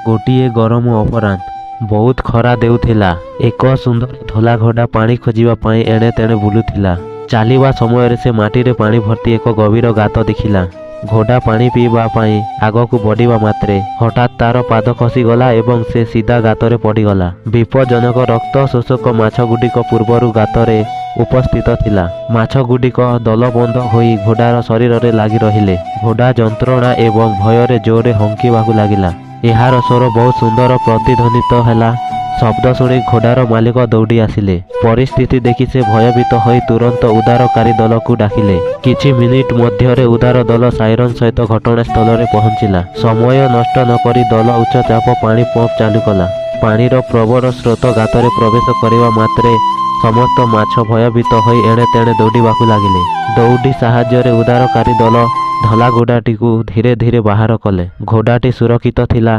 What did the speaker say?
ଗୋଟିଏ ଗରମ ଅପରାହ୍ନ। ବହୁତ ଖରା ଦେଉଥିଲା। ଏକ ସୁନ୍ଦର ଧଳା ଘୋଡ଼ା ପାଣି ଖୋଜିବା ପାଇଁ ଏଣେ ତେଣେ ବୁଲୁଥିଲା। ଚାଲିବା ସମୟରେ ସେ ମାଟିରେ ପାଣି ଭର୍ତ୍ତି ଏକ ଗଭୀର ଗାତ ଦେଖିଲା। ଘୋଡ଼ା ପାଣି ପିଇବା ପାଇଁ ଆଗକୁ ବଢ଼ିବା ମାତ୍ରେ ହଠାତ୍ ତାର ପାଦ ଖସିଗଲା ଏବଂ ସେ ସିଧା ଗାତରେ ପଡ଼ିଗଲା। ବିପଜ୍ଜନକ ରକ୍ତ ଶୋଷକ ମାଛଗୁଡ଼ିକ ପୂର୍ବରୁ ଗାତରେ ଉପସ୍ଥିତ ଥିଲା। ମାଛଗୁଡ଼ିକ ଦଳବଦ୍ଧ ହୋଇ ଘୋଡ଼ାର ଶରୀରରେ ଲାଗି ରହିଲେ। ଘୋଡ଼ା ଯନ୍ତ୍ରଣା ଏବଂ ଭୟରେ ଜୋରରେ ହଙ୍କିବାକୁ ଲାଗିଲା। ଏହାର ସ୍ୱର ବହୁତ ସୁନ୍ଦର ପ୍ରତିଧ୍ୱନିତ ହେଲା। ଶବ୍ଦ ଶୁଣି ଘୋଡ଼ାର ମାଲିକ ଦୌଡ଼ି ଆସିଲେ। ପରିସ୍ଥିତି ଦେଖି ସେ ଭୟଭୀତ ହୋଇ ତୁରନ୍ତ ଉଦ୍ଧାରକାରୀ ଦଳକୁ ଡାକିଲେ। କିଛି ମିନିଟ୍ ମଧ୍ୟରେ ଉଦ୍ଧାର ଦଳ ସାଇରନ୍ ସହିତ ଘଟଣାସ୍ଥଳରେ ପହଞ୍ଚିଲା। ସମୟ ନଷ୍ଟ ନକରି ଦଳ ଉଚ୍ଚ ଚାପ ପାଣି ପମ୍ପ ଚାଲୁ କଲା। ପାଣିର ପ୍ରବଳ ସ୍ରୋତ ଗାତରେ ପ୍ରବେଶ କରିବା ମାତ୍ରେ ସମସ୍ତ ମାଛ ଭୟଭୀତ ହୋଇ ଏଣେ ତେଣେ ଦୌଡ଼ିବାକୁ ଲାଗିଲେ। ଦୌଡ଼ି ସାହାଯ୍ୟରେ ଉଦ୍ଧାରକାରୀ ଦଳ ଧଳା ଘୋଡ଼ାଟିକୁ ଧୀରେ ଧୀରେ ବାହାର କଲେ। ଘୋଡ଼ାଟି ସୁରକ୍ଷିତ ଥିଲା।